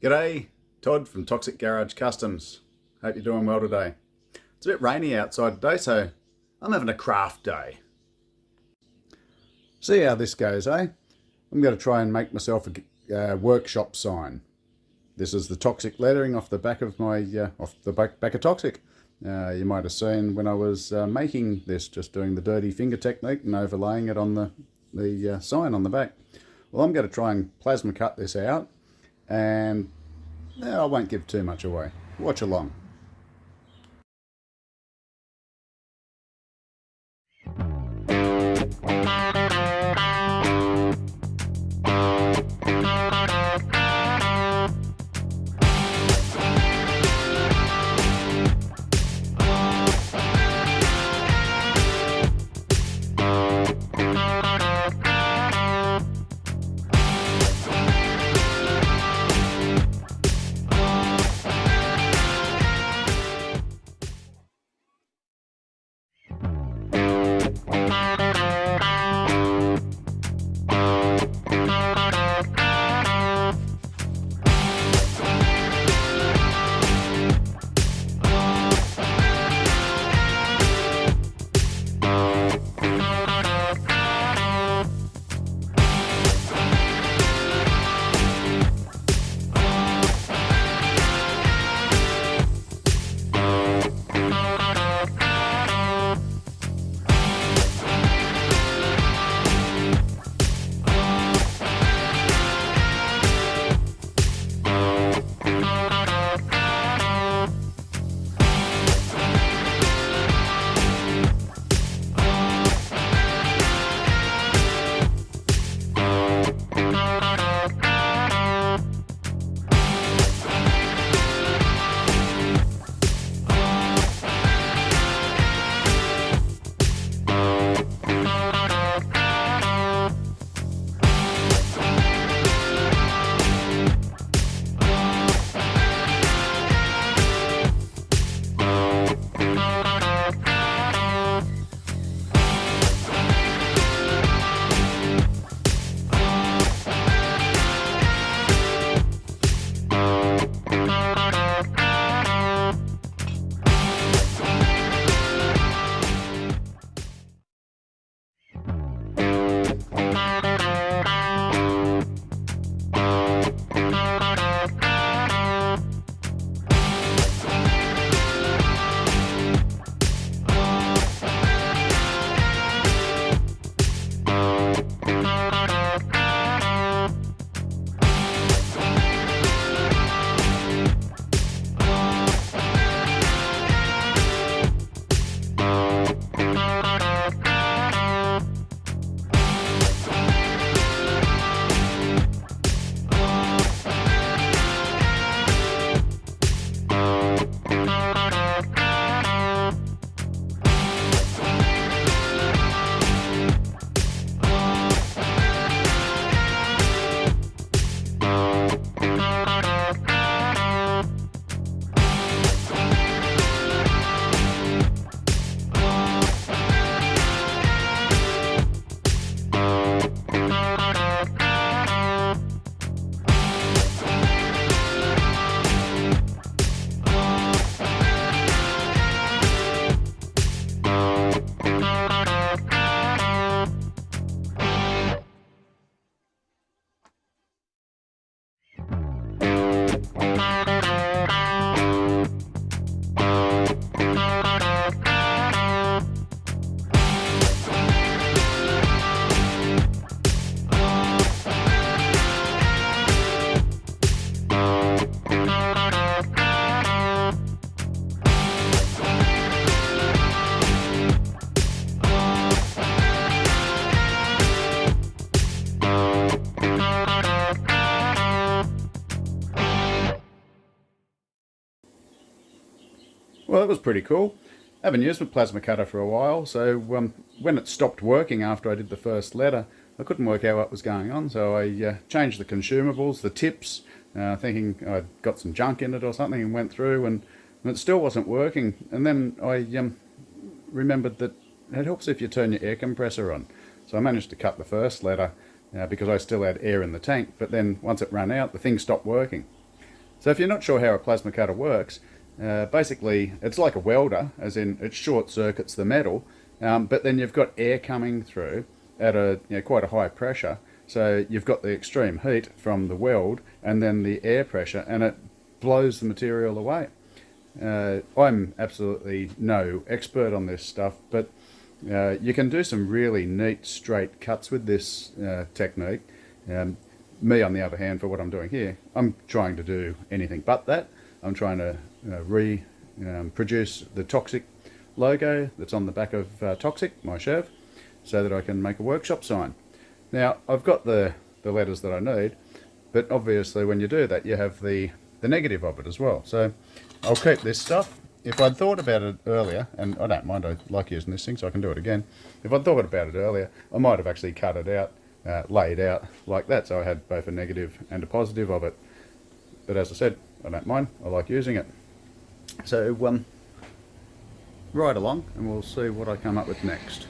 G'day, Todd from Toxic Garage Customs. Hope you're doing well today. It's a bit rainy outside today, so I'm having a craft day. See how this goes, eh? I'm going to try and make myself a workshop sign. This is the Toxic lettering off the back of my back of Toxic. You might have seen when I was making this, just doing the dirty finger technique and overlaying it on the sign on the back. Well, I'm going to try and plasma cut this out, and I won't give too much away. Watch along. Well, that was pretty cool. I haven't used my plasma cutter for a while, so when it stopped working after I did the first letter, I couldn't work out what was going on, so I changed the consumables, the tips, thinking I'd got some junk in it or something, and went through, and it still wasn't working. And then I remembered that it helps if you turn your air compressor on. So I managed to cut the first letter because I still had air in the tank, but then once it ran out, the thing stopped working. So if you're not sure how a plasma cutter works, basically it's like a welder, as in it short circuits the metal, but then you've got air coming through at a quite a high pressure. So you've got the extreme heat from the weld and then the air pressure, and it blows the material away. I'm absolutely no expert on this stuff, but you can do some really neat straight cuts with this technique. Me, on the other hand, for what I'm doing here, I'm trying to do anything but that. I'm trying to reproduce the Toxic logo that's on the back of Toxic, my Chev, so that I can make a workshop sign. Now, I've got the letters that I need, but obviously when you do that, you have the negative of it as well. So I'll keep this stuff. If I'd thought about it earlier, and I don't mind, I like using this thing, so I can do it again. If I'd thought about it earlier, I might have actually cut it out, laid out like that, so I had both a negative and a positive of it. But as I said, I don't mind, I like using it. So right along, and we'll see what I come up with next.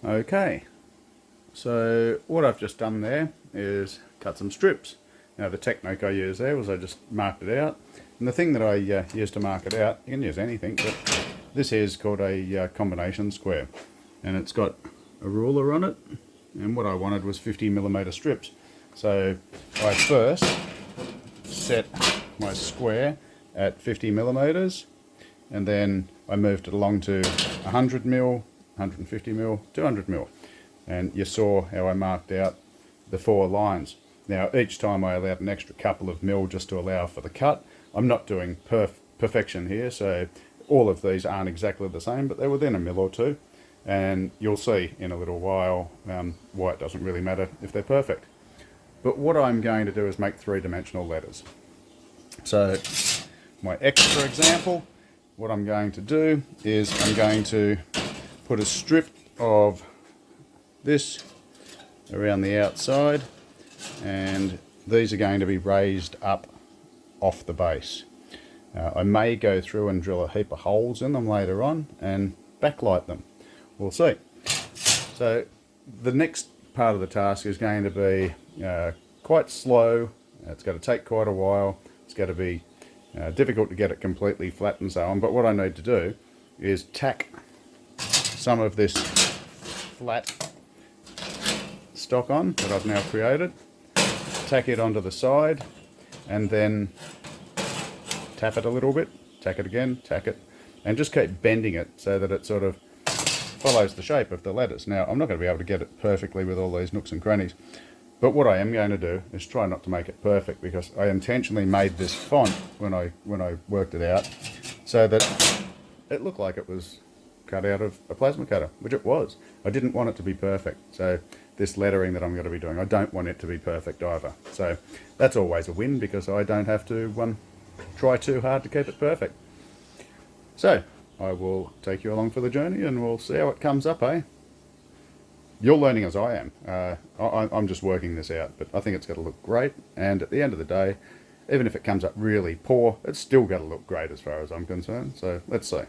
Okay, so what I've just done there is cut some strips. Now the technique I used there was I just marked it out, and the thing that I used to mark it out, you can use anything, but this here is called a combination square, and it's got a ruler on it, and what I wanted was 50mm strips. So I first set my square at 50mm, and then I moved it along to 100mm, 150mm, 200mm, and you saw how I marked out the 4 lines. Now each time I allowed an extra couple of mil just to allow for the cut. I'm not doing perfection here, so all of these aren't exactly the same, but they're within a mil or two, and you'll see in a little while why it doesn't really matter if they're perfect. But what I'm going to do is make 3-dimensional letters. So my X, for example, what I'm going to do is I'm going to put a strip of this around the outside, and these are going to be raised up off the base. I may go through and drill a heap of holes in them later on and backlight them. We'll see. So the next part of the task is going to be quite slow. It's going to take quite a while. It's going to be difficult to get it completely flat and so on, but what I need to do is tack some of this flat stock on that I've now created, tack it onto the side, and then tap it a little bit, tack it again, tack it, and just keep bending it so that it sort of follows the shape of the letters. Now I'm not going to be able to get it perfectly with all these nooks and crannies, but what I am going to do is try not to make it perfect, because I intentionally made this font when I worked it out so that it looked like it was cut out of a plasma cutter, which it was. I didn't want it to be perfect, so this lettering that I'm going to be doing, I don't want it to be perfect either. So that's always a win, because I don't have to try too hard to keep it perfect. So I will take you along for the journey and we'll see how it comes up, eh? You're learning as I am. I'm just working this out, but I think it's going to look great, and at the end of the day, even if it comes up really poor, it's still going to look great as far as I'm concerned. So let's see.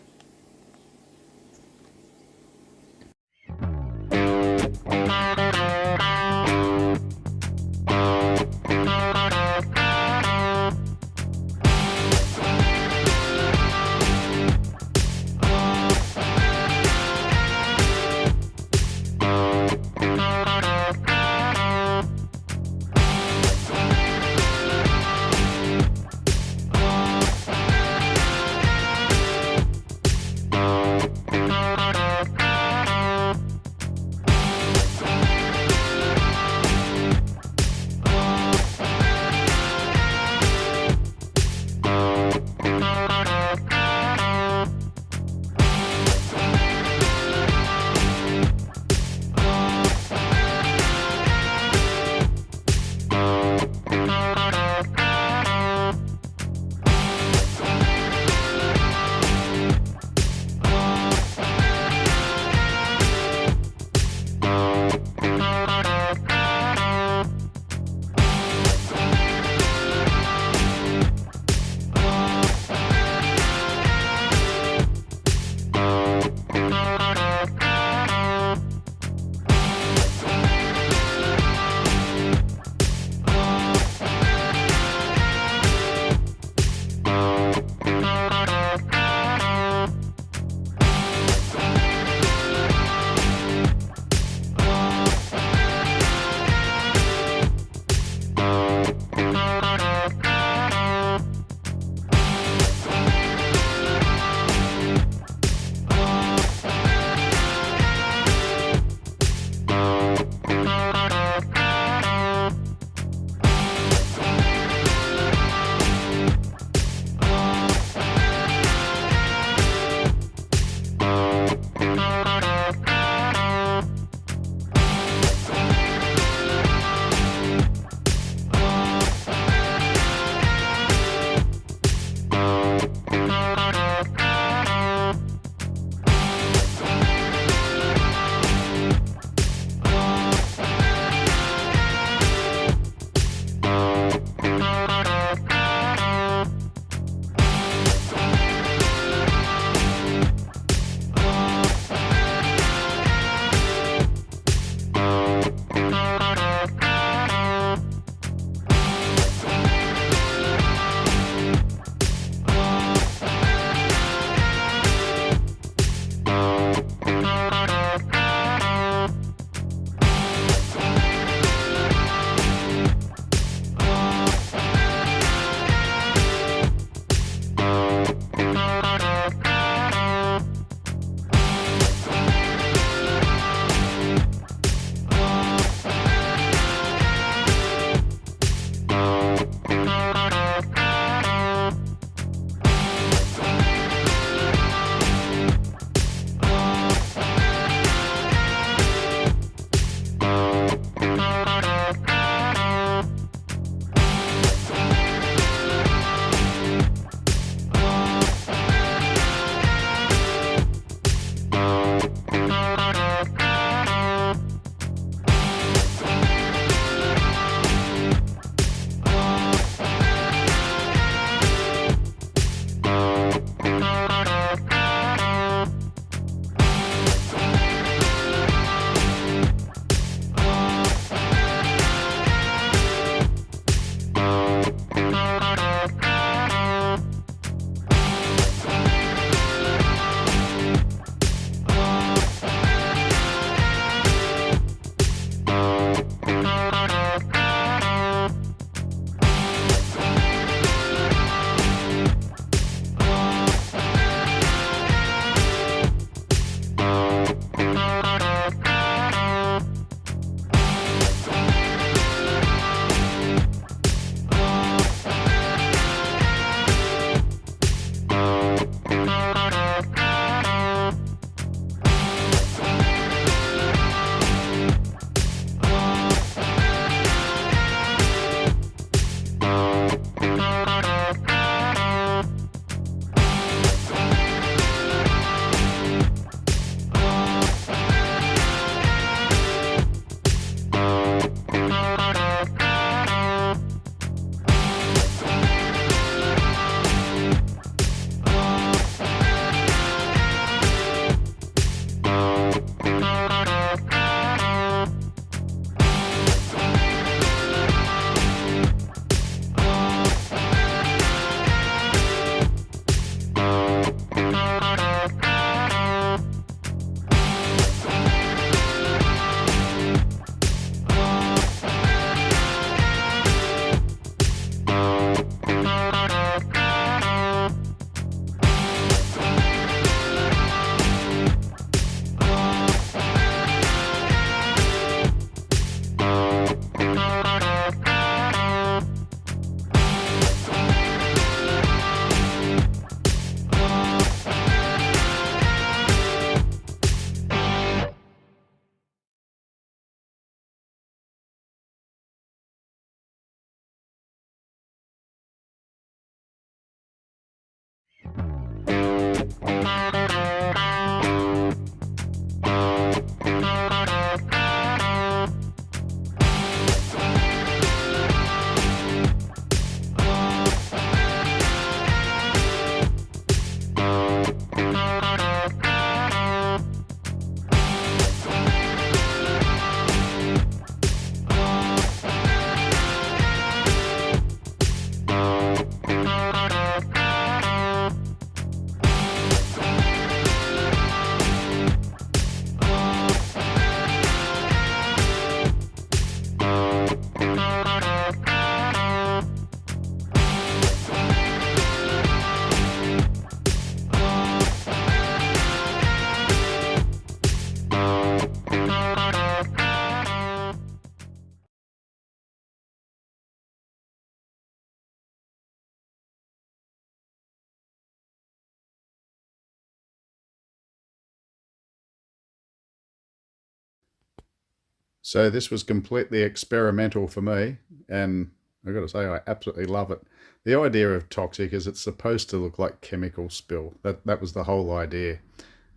So this was completely experimental for me, and I've got to say I absolutely love it. The idea of toxic is it's supposed to look like chemical spill. That was the whole idea,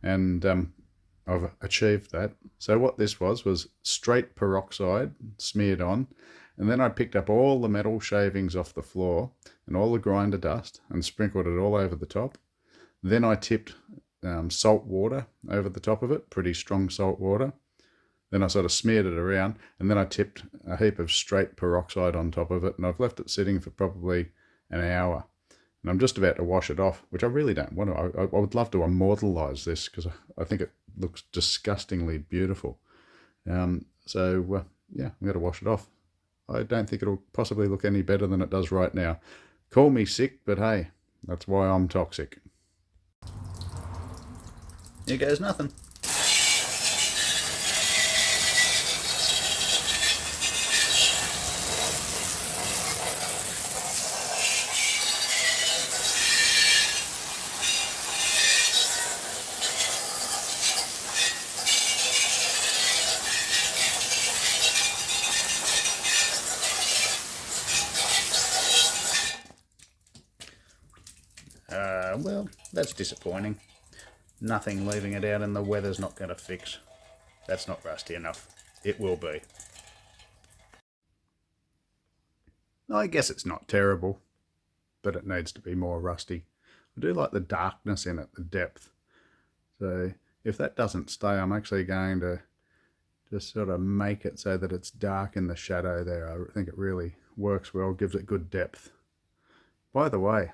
and I've achieved that. So what this was straight peroxide smeared on, and then I picked up all the metal shavings off the floor and all the grinder dust and sprinkled it all over the top. Then I tipped salt water over the top of it, pretty strong salt water. Then I sort of smeared it around, and then I tipped a heap of straight peroxide on top of it, and I've left it sitting for probably an hour. And I'm just about to wash it off, which I really don't want to. I would love to immortalise this because I think it looks disgustingly beautiful. Yeah, I'm going to wash it off. I don't think it'll possibly look any better than it does right now. Call me sick, but hey, that's why I'm toxic. Here goes nothing. Well, that's disappointing. Nothing leaving it out in the weather's not going to fix. That's not rusty enough. It will be. I guess it's not terrible, but it needs to be more rusty. I do like the darkness in it, the depth. So if that doesn't stay, I'm actually going to just sort of make it so that it's dark in the shadow there. I think it really works well, gives it good depth. By the way,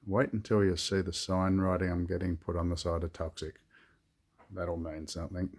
wait until you see the sign writing I'm getting put on the side of toxic. That'll mean something.